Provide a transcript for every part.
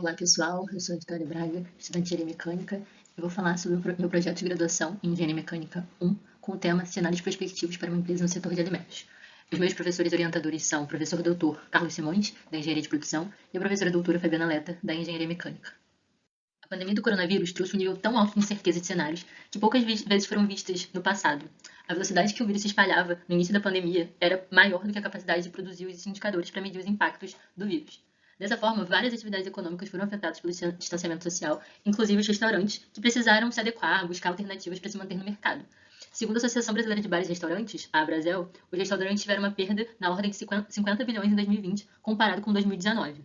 Olá pessoal, eu sou a Vitória Braga, estudante de Engenharia Mecânica, e vou falar sobre o meu projeto de graduação em Engenharia Mecânica 1, com o tema Cenários Prospectivos para uma empresa no setor de alimentos. Os meus professores orientadores são o professor doutor Carlos Simões, da Engenharia de Produção, e a professora doutora Fabiana Leta, da Engenharia Mecânica. A pandemia do coronavírus trouxe um nível tão alto de incerteza de cenários que poucas vezes foram vistas no passado. A velocidade que o vírus se espalhava no início da pandemia era maior do que a capacidade de produzir os indicadores para medir os impactos do vírus. Dessa forma, várias atividades econômicas foram afetadas pelo distanciamento social, inclusive os restaurantes, que precisaram se adequar, buscar alternativas para se manter no mercado. Segundo a Associação Brasileira de Bares e Restaurantes, a Abrazel, os restaurantes tiveram uma perda na ordem de 50 bilhões em 2020, comparado com 2019.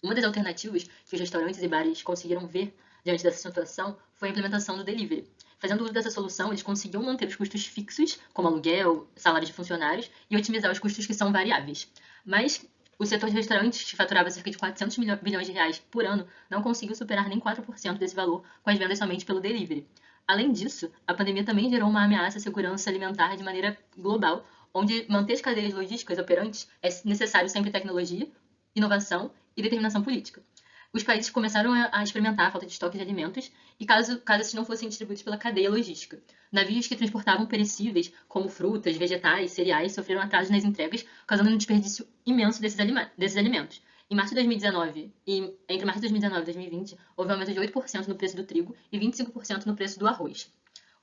Uma das alternativas que os restaurantes e bares conseguiram ver diante dessa situação foi a implementação do delivery. Fazendo uso dessa solução, eles conseguiam manter os custos fixos, como aluguel, salários de funcionários, e otimizar os custos que são variáveis. Mas o setor de restaurantes, que faturava cerca de 400 bilhões de reais por ano, não conseguiu superar nem 4% desse valor com as vendas somente pelo delivery. Além disso, a pandemia também gerou uma ameaça à segurança alimentar de maneira global, onde manter as cadeias logísticas operantes é necessário sempre tecnologia, inovação e determinação política. Os países começaram a experimentar a falta de estoque de alimentos e caso esses não fossem distribuídos pela cadeia logística. Navios que transportavam perecíveis, como frutas, vegetais, cereais, sofreram atrasos nas entregas, causando um desperdício imenso desses alimentos. Em março de 2019 e entre março de 2019 e 2020, houve um aumento de 8% no preço do trigo e 25% no preço do arroz.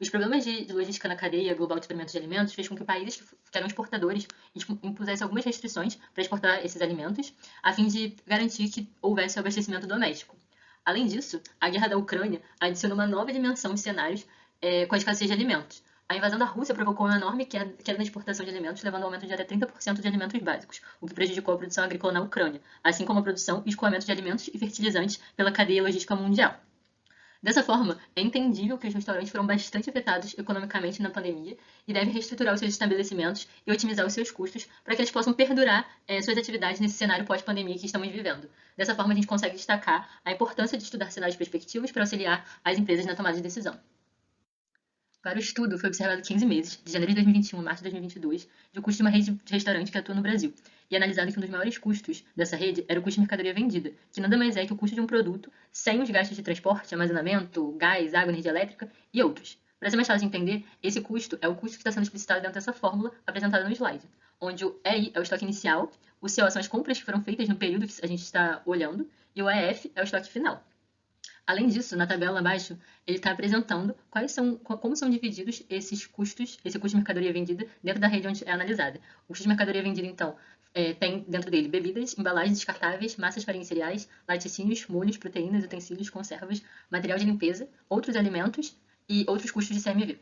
Os problemas de logística na cadeia global de suprimento de alimentos fez com que países que eram exportadores impusessem algumas restrições para exportar esses alimentos, a fim de garantir que houvesse o abastecimento doméstico. Além disso, a guerra da Ucrânia adicionou uma nova dimensão de cenários com a escassez de alimentos. A invasão da Rússia provocou uma enorme queda na exportação de alimentos, levando ao aumento de até 30% de alimentos básicos, o que prejudicou a produção agrícola na Ucrânia, assim como a produção e escoamento de alimentos e fertilizantes pela cadeia logística mundial. Dessa forma, é entendível que os restaurantes foram bastante afetados economicamente na pandemia e devem reestruturar os seus estabelecimentos e otimizar os seus custos para que eles possam perdurar suas atividades nesse cenário pós-pandemia que estamos vivendo. Dessa forma, a gente consegue destacar a importância de estudar cenários perspectivos para auxiliar as empresas na tomada de decisão. Para o estudo, foi observado 15 meses, de janeiro de 2021 a março de 2022, de o custo de uma rede de restaurante que atua no Brasil, e analisado que um dos maiores custos dessa rede era o custo de mercadoria vendida, que nada mais é que o custo de um produto sem os gastos de transporte, armazenamento, gás, água, energia elétrica e outros. Para ser mais fácil de entender, esse custo é o custo que está sendo explicitado dentro dessa fórmula apresentada no slide, onde o EI é o estoque inicial, o CO são as compras que foram feitas no período que a gente está olhando, e o EF é o estoque final. Além disso, na tabela abaixo, ele está apresentando como são divididos esses custos, esse custo de mercadoria vendida dentro da rede onde é analisada. O custo de mercadoria vendida, então, tem dentro dele bebidas, embalagens descartáveis, massas, farinhas, cereais, laticínios, molhos, proteínas, utensílios, conservas, material de limpeza, outros alimentos e outros custos de CMV.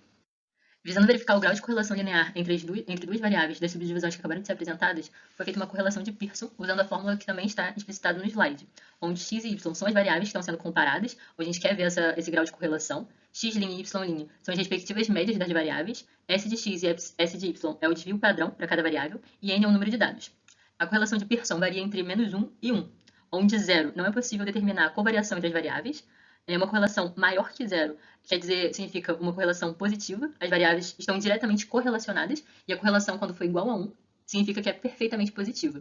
Visando verificar o grau de correlação linear entre duas variáveis das subdivisões que acabaram de ser apresentadas, foi feita uma correlação de Pearson usando a fórmula que também está explicitada no slide, onde x e y são as variáveis que estão sendo comparadas, onde a gente quer ver esse grau de correlação, x' e y' são as respectivas médias das variáveis, s de x e s de y é o desvio padrão para cada variável, e n é o número de dados. A correlação de Pearson varia entre -1 e 1, onde 0 não é possível determinar a covariação entre as variáveis, uma correlação maior que 0 significa uma correlação positiva, as variáveis estão diretamente correlacionadas, e a correlação, quando for igual a 1, significa que é perfeitamente positiva.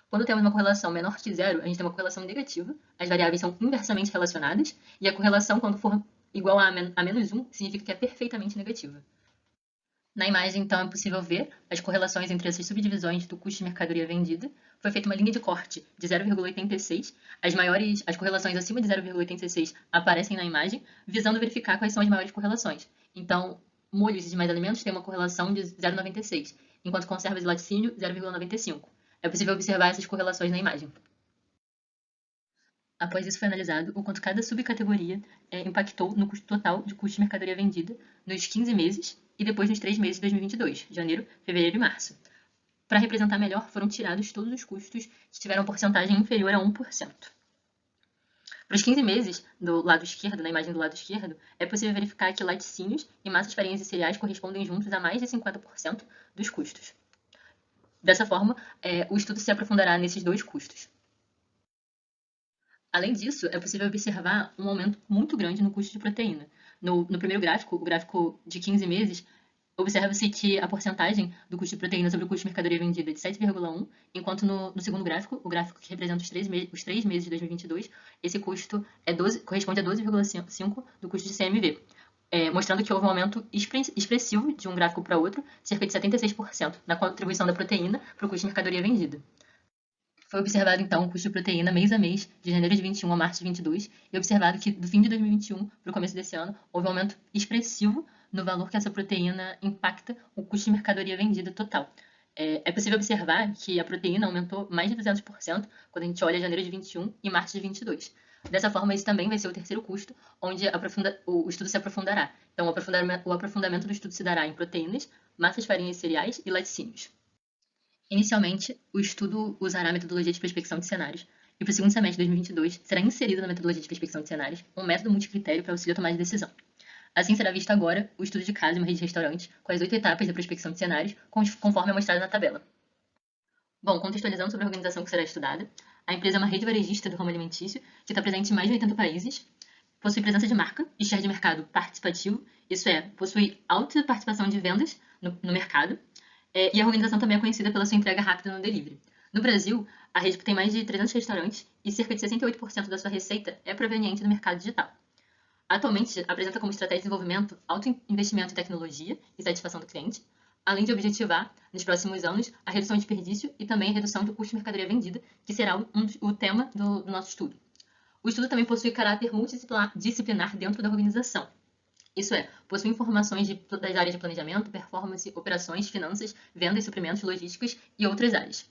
Quando temos uma correlação menor que 0, a gente tem uma correlação negativa, as variáveis são inversamente relacionadas, e a correlação, quando for igual a menos 1, significa que é perfeitamente negativa. Na imagem, então, é possível ver as correlações entre essas subdivisões do custo de mercadoria vendida. Foi feita uma linha de corte de 0,86. As correlações acima de 0,86 aparecem na imagem, visando verificar quais são as maiores correlações. Então, molhos e demais alimentos têm uma correlação de 0,96, enquanto conservas e laticínio, 0,95. É possível observar essas correlações na imagem. Após isso foi analisado o quanto cada subcategoria impactou no custo total de custo de mercadoria vendida nos 15 meses e depois nos 3 meses de 2022, janeiro, fevereiro e março. Para representar melhor, foram tirados todos os custos que tiveram porcentagem inferior a 1%. Para os 15 meses, do lado esquerdo, na imagem do lado esquerdo, é possível verificar que laticínios e massas, farinhas e cereais correspondem juntos a mais de 50% dos custos. Dessa forma, o estudo se aprofundará nesses dois custos. Além disso, é possível observar um aumento muito grande no custo de proteína. No primeiro gráfico, o gráfico de 15 meses, Observa-se que a porcentagem do custo de proteína sobre o custo de mercadoria vendida é de 7,1, enquanto no segundo gráfico, o gráfico que representa os 3 meses de 2022, esse custo corresponde a 12,5 do custo de CMV, mostrando que houve um aumento expressivo de um gráfico para outro, cerca de 76%, na contribuição da proteína para o custo de mercadoria vendida. Foi observado, então, o custo de proteína mês a mês, de janeiro de 21 a março de 22, e observado que, do fim de 2021 para o começo desse ano, houve um aumento expressivo no valor que essa proteína impacta o custo de mercadoria vendida total. É possível observar que a proteína aumentou mais de 200% quando a gente olha janeiro de 21 e março de 22. Dessa forma, esse também vai ser o terceiro custo, onde o estudo se aprofundará. Então, o aprofundamento do estudo se dará em proteínas, massas, farinhas e cereais e laticínios. Inicialmente, o estudo usará a metodologia de prospecção de cenários, e para o segundo semestre de 2022 será inserido na metodologia de prospecção de cenários um método multicritério para auxílio à tomada de decisão. Assim será visto agora o estudo de caso em uma rede de restaurantes, com as 8 etapas da prospecção de cenários, conforme é mostrado na tabela. Bom, contextualizando sobre a organização que será estudada, a empresa é uma rede varejista do ramo alimentício que está presente em mais de 80 países, possui presença de marca e share de mercado participativo, isso é, possui alta participação de vendas no mercado, e a organização também é conhecida pela sua entrega rápida no delivery. No Brasil, a rede tem mais de 300 restaurantes e cerca de 68% da sua receita é proveniente do mercado digital. Atualmente, apresenta como estratégia de desenvolvimento alto investimento em tecnologia e satisfação do cliente, além de objetivar, nos próximos anos, a redução de desperdício e também a redução do custo de mercadoria vendida, que será o tema do nosso estudo. O estudo também possui caráter multidisciplinar dentro da organização. Isso é, possui informações das áreas de planejamento, performance, operações, finanças, vendas, suprimentos, logísticas e outras áreas.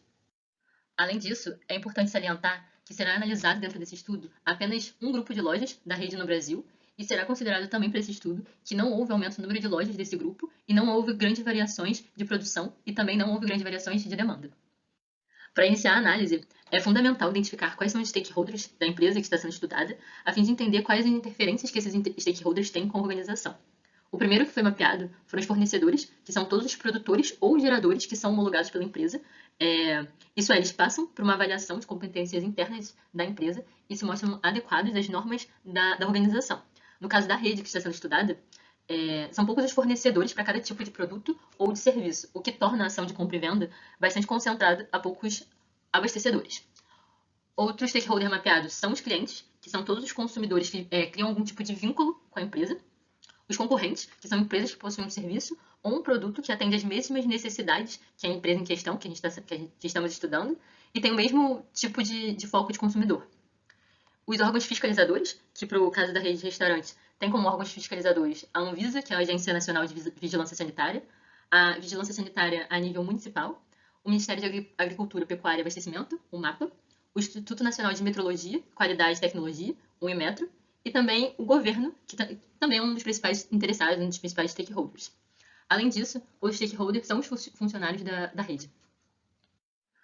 Além disso, é importante salientar que será analisado dentro desse estudo apenas um grupo de lojas da rede no Brasil e será considerado também para esse estudo que não houve aumento no número de lojas desse grupo e não houve grandes variações de produção e também não houve grandes variações de demanda. Para iniciar a análise, é fundamental identificar quais são os stakeholders da empresa que está sendo estudada, a fim de entender quais as interferências que esses stakeholders têm com a organização. O primeiro que foi mapeado foram os fornecedores, que são todos os produtores ou geradores que são homologados pela empresa. Isso é, eles passam por uma avaliação de competências internas da empresa e se mostram adequados às normas da organização. No caso da rede que está sendo estudada, são poucos os fornecedores para cada tipo de produto ou de serviço, o que torna a ação de compra e venda bastante concentrada a poucos abastecedores. Outros stakeholders mapeados são os clientes, que são todos os consumidores que criam algum tipo de vínculo com a empresa. Os concorrentes, que são empresas que possuem um serviço ou um produto que atende às mesmas necessidades que a empresa em questão, que estamos estudando, e tem o mesmo tipo de foco de consumidor. Os órgãos fiscalizadores, que para o caso da rede de restaurantes, tem como órgãos fiscalizadores a Anvisa, que é a Agência Nacional de Vigilância Sanitária, a Vigilância Sanitária a nível municipal, o Ministério de Agricultura, Pecuária e Abastecimento, o MAPA, o Instituto Nacional de Metrologia, Qualidade e Tecnologia, o INMETRO, e também o governo, que também é um dos principais interessados, um dos principais stakeholders. Além disso, os stakeholders são os funcionários da rede.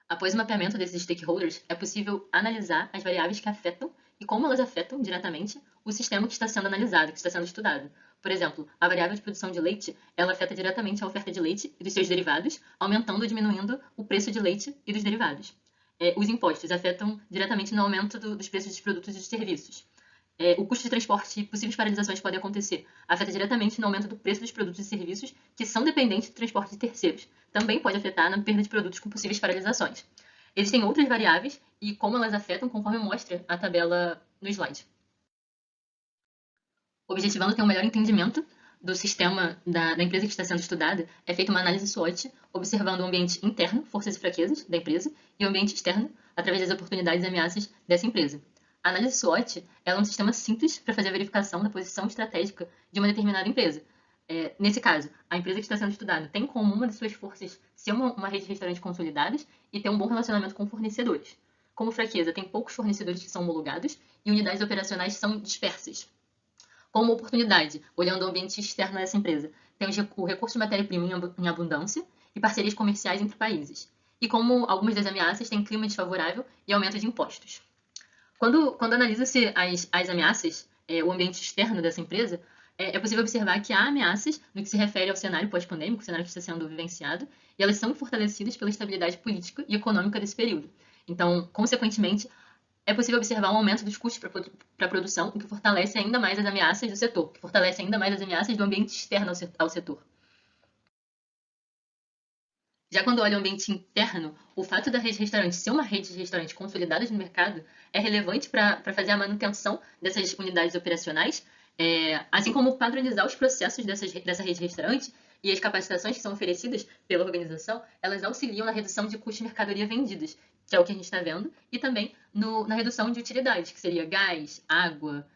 Após o mapeamento desses stakeholders, é possível analisar as variáveis que afetam e como elas afetam diretamente o sistema que está sendo analisado, que está sendo estudado. Por exemplo, a variável de produção de leite, ela afeta diretamente a oferta de leite e dos seus derivados, aumentando ou diminuindo o preço de leite e dos derivados. Os impostos afetam diretamente no aumento dos preços dos produtos e dos serviços. O custo de transporte e possíveis paralisações que podem acontecer afeta diretamente no aumento do preço dos produtos e serviços que são dependentes do transporte de terceiros. Também pode afetar na perda de produtos com possíveis paralisações. Existem outras variáveis e como elas afetam conforme mostra a tabela no slide. Objetivando ter um melhor entendimento do sistema da empresa que está sendo estudada, é feita uma análise SWOT, observando o ambiente interno, forças e fraquezas da empresa, e o ambiente externo, através das oportunidades e ameaças dessa empresa. A análise SWOT é um sistema simples para fazer a verificação da posição estratégica de uma determinada empresa. Nesse caso, a empresa que está sendo estudada tem como uma de suas forças ser uma rede de restaurantes consolidadas e ter um bom relacionamento com fornecedores. Como fraqueza, tem poucos fornecedores que são homologados e unidades operacionais são dispersas. Como oportunidade, olhando o ambiente externo dessa empresa, tem o recurso de matéria-prima em abundância e parcerias comerciais entre países. E como algumas das ameaças têm clima desfavorável e aumento de impostos. Quando analisa-se as ameaças, o ambiente externo dessa empresa, é possível observar que há ameaças no que se refere ao cenário pós-pandêmico, o cenário que está sendo vivenciado, e elas são fortalecidas pela estabilidade política e econômica desse período. Então, consequentemente, é possível observar um aumento dos custos para a produção, o que fortalece ainda mais as ameaças do setor, que fortalece ainda mais as ameaças do ambiente externo ao setor. Já quando olha o ambiente interno, o fato da rede de restaurante ser uma rede de restaurantes consolidadas no mercado é relevante para fazer a manutenção dessas unidades operacionais, assim como padronizar os processos dessa rede de restaurante e as capacitações que são oferecidas pela organização, elas auxiliam na redução de custos de mercadoria vendidas, que é o que a gente está vendo, e também na redução de utilidades, que seria gás, água,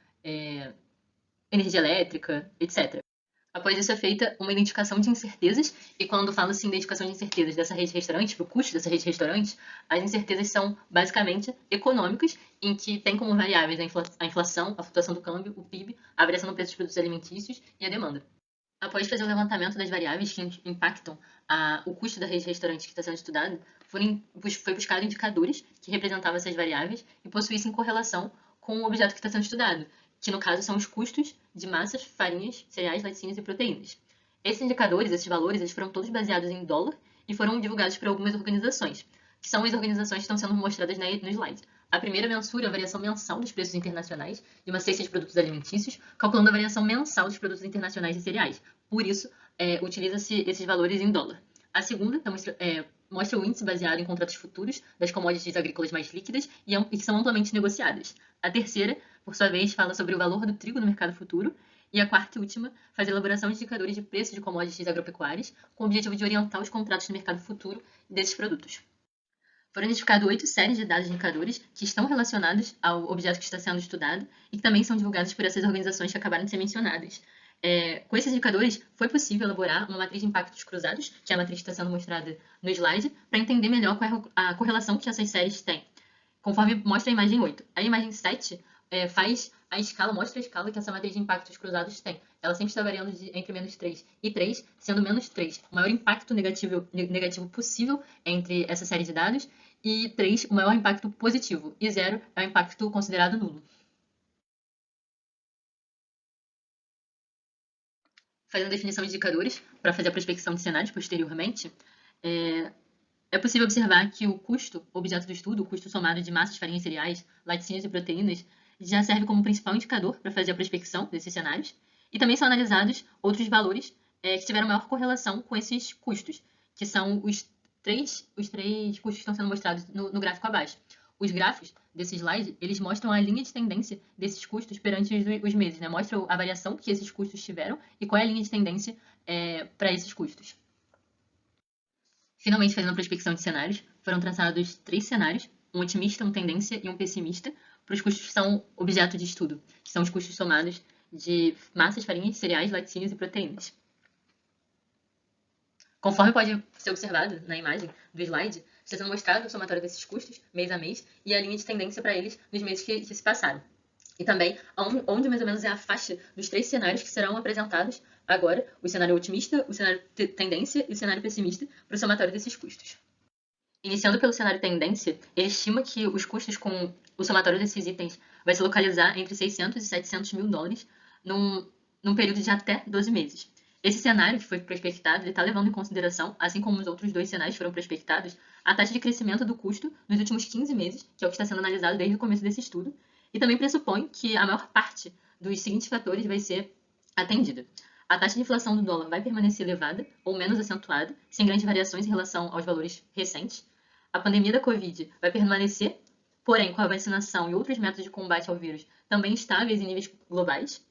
energia elétrica, etc. Após isso é feita uma identificação de incertezas, e quando falo-se em identificação de incertezas dessa rede de restaurantes, para o custo dessa rede de restaurantes, as incertezas são basicamente econômicas, em que tem como variáveis a inflação, a flutuação do câmbio, o PIB, a variação no preço dos produtos alimentícios e a demanda. Após fazer o levantamento das variáveis que impactam o custo da rede de restaurantes que está sendo estudado, foi buscado indicadores que representavam essas variáveis e possuíssem correlação com o objeto que está sendo estudado, que no caso são os custos de massas, farinhas, cereais, laticínios e proteínas. Esses indicadores, esses valores, eles foram todos baseados em dólar e foram divulgados por algumas organizações, que são as organizações que estão sendo mostradas no slide. A primeira mensura a variação mensal dos preços internacionais de uma cesta de produtos alimentícios, calculando a variação mensal dos produtos internacionais de cereais. Por isso, utiliza-se esses valores em dólar. A segunda mostra o índice baseado em contratos futuros das commodities agrícolas mais líquidas e que são amplamente negociadas. A terceira, por sua vez, fala sobre o valor do trigo no mercado futuro. E a quarta e última faz a elaboração de indicadores de preço de commodities agropecuárias, com o objetivo de orientar os contratos no mercado futuro desses produtos. Foram identificadas 8 séries de dados de indicadores que estão relacionados ao objeto que está sendo estudado e que também são divulgados por essas organizações que acabaram de ser mencionadas. Com esses indicadores, foi possível elaborar uma matriz de impactos cruzados, que é a matriz que está sendo mostrada no slide, para entender melhor qual é a correlação que essas séries têm, conforme mostra a imagem 8. A imagem 7 mostra a escala que essa matriz de impactos cruzados tem. Ela sempre está variando entre menos 3 e 3, sendo menos 3 o maior impacto negativo possível entre essa série de dados, e 3 o maior impacto positivo, e 0 é o impacto considerado nulo. Fazendo definição de indicadores para fazer a prospecção de cenários posteriormente, é possível observar que o custo, objeto do estudo, o custo somado de massas, farinhas, cereais, laticínios e proteínas, já serve como principal indicador para fazer a prospecção desses cenários, e também são analisados outros valores que tiveram maior correlação com esses custos, que são os três custos que estão sendo mostrados no gráfico abaixo. Os gráficos desse slide, eles mostram a linha de tendência desses custos perante os meses, né? Mostram a variação que esses custos tiveram e qual é a linha de tendência para esses custos. Finalmente, fazendo a prospecção de cenários, foram traçados 3 cenários, um otimista, um tendência e um pessimista, para os custos que são objeto de estudo, que são os custos somados de massas, farinhas, cereais, laticínios e proteínas. Conforme pode ser observado na imagem do slide, está sendo mostrado o somatório desses custos, mês a mês, e a linha de tendência para eles nos meses que se passaram. E também onde mais ou menos é a faixa dos 3 cenários que serão apresentados agora, o cenário otimista, o cenário tendência e o cenário pessimista, para o somatório desses custos. Iniciando pelo cenário tendência, ele estima que os custos com o somatório desses itens vai se localizar entre 600 e 700 mil dólares num período de até 12 meses. Esse cenário que foi prospectado, ele está levando em consideração, assim como os outros 2 cenários foram prospectados, a taxa de crescimento do custo nos últimos 15 meses, que é o que está sendo analisado desde o começo desse estudo, e também pressupõe que a maior parte dos seguintes fatores vai ser atendida. A taxa de inflação do dólar vai permanecer elevada ou menos acentuada, sem grandes variações em relação aos valores recentes. A pandemia da Covid vai permanecer, porém, com a vacinação e outros métodos de combate ao vírus também estáveis em níveis globais.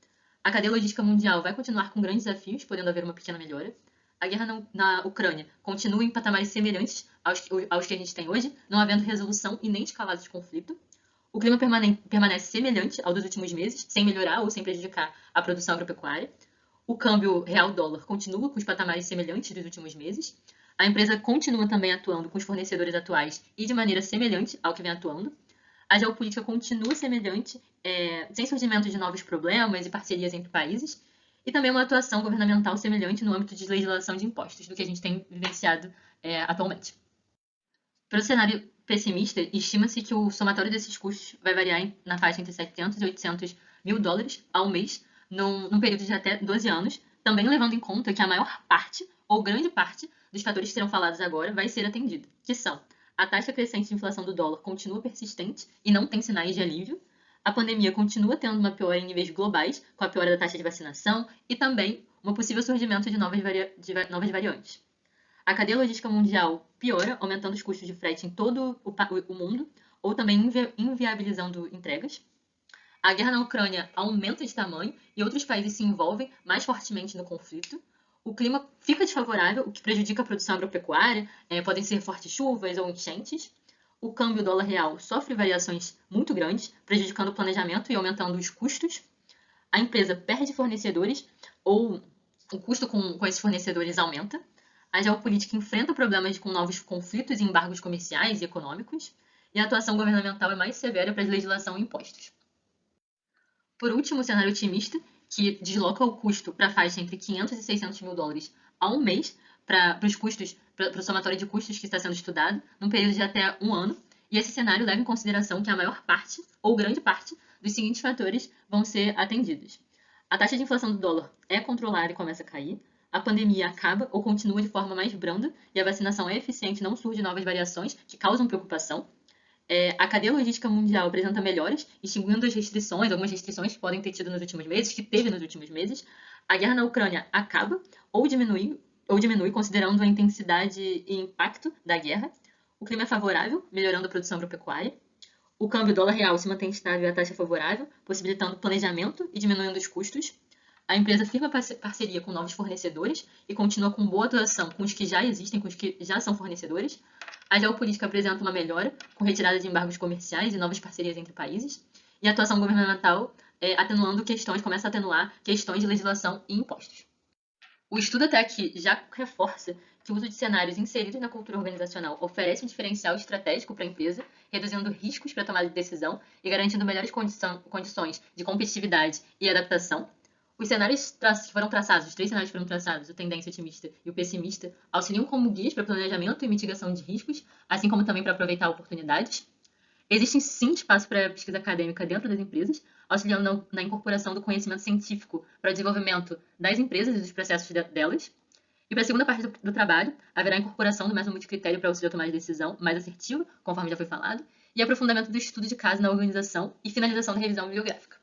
A cadeia logística mundial vai continuar com grandes desafios, podendo haver uma pequena melhora. A guerra na Ucrânia continua em patamares semelhantes aos que a gente tem hoje, não havendo resolução e nem escalada de conflito. O clima permanece semelhante ao dos últimos meses, sem melhorar ou sem prejudicar a produção agropecuária. O câmbio real-dólar continua com os patamares semelhantes dos últimos meses. A empresa continua também atuando com os fornecedores atuais e de maneira semelhante ao que vem atuando. A geopolítica continua semelhante, sem surgimento de novos problemas e parcerias entre países, e também uma atuação governamental semelhante no âmbito de legislação de impostos, do que a gente tem vivenciado atualmente. Para o cenário pessimista, estima-se que o somatório desses custos vai variar na faixa entre 700 e 800 mil dólares ao mês, num período de até 12 anos, também levando em conta que a maior parte, ou grande parte, dos fatores que serão falados agora vai ser atendida, que são: a taxa crescente de inflação do dólar continua persistente e não tem sinais de alívio, a pandemia continua tendo uma piora em níveis globais, com a piora da taxa de vacinação, e também um possível surgimento de novas variantes. A cadeia logística mundial piora, aumentando os custos de frete em todo o mundo, ou também inviabilizando entregas. A guerra na Ucrânia aumenta de tamanho e outros países se envolvem mais fortemente no conflito. O clima fica desfavorável, o que prejudica a produção agropecuária, podem ser fortes chuvas ou enchentes. O câmbio dólar-real sofre variações muito grandes, prejudicando o planejamento e aumentando os custos. A empresa perde fornecedores ou o custo com esses fornecedores aumenta. A geopolítica enfrenta problemas com novos conflitos e embargos comerciais e econômicos. E a atuação governamental é mais severa para a legislação e impostos. Por último, o cenário otimista, que desloca o custo para a faixa entre 500 e 600 mil dólares a um mês, para os custos, para o somatório de custos que está sendo estudado, num período de até um ano. E esse cenário leva em consideração que a maior parte, ou grande parte, dos seguintes fatores vão ser atendidos. A taxa de inflação do dólar é controlada e começa a cair. A pandemia acaba ou continua de forma mais branda e a vacinação é eficiente, não surgem novas variações que causam preocupação. A cadeia logística mundial apresenta melhoras, extinguindo as restrições, algumas restrições que podem ter tido nos últimos meses, que teve nos últimos meses. A guerra na Ucrânia acaba ou diminui, considerando a intensidade e impacto da guerra. O clima é favorável, melhorando a produção agropecuária. O câmbio dólar-real se mantém estável e a taxa favorável, possibilitando planejamento e diminuindo os custos. A empresa firma parceria com novos fornecedores e continua com boa atuação com os que já existem, com os que já são fornecedores. A geopolítica apresenta uma melhora, com retirada de embargos comerciais e novas parcerias entre países. E a atuação governamental começa a atenuar questões de legislação e impostos. O estudo até aqui já reforça que o uso de cenários inseridos na cultura organizacional oferece um diferencial estratégico para a empresa, reduzindo riscos para a tomada de decisão e garantindo melhores condições de competitividade e adaptação. Os cenários foram traçados, os 3 cenários foram traçados, o tendência otimista e o pessimista, auxiliam como guias para planejamento e mitigação de riscos, assim como também para aproveitar oportunidades. Existem sim espaço para pesquisa acadêmica dentro das empresas, auxiliando na incorporação do conhecimento científico para o desenvolvimento das empresas e dos processos delas. E para a segunda parte do trabalho, haverá a incorporação do método multicritério para auxiliar a tomada de decisão mais assertiva, conforme já foi falado, e aprofundamento do estudo de caso na organização e finalização da revisão bibliográfica.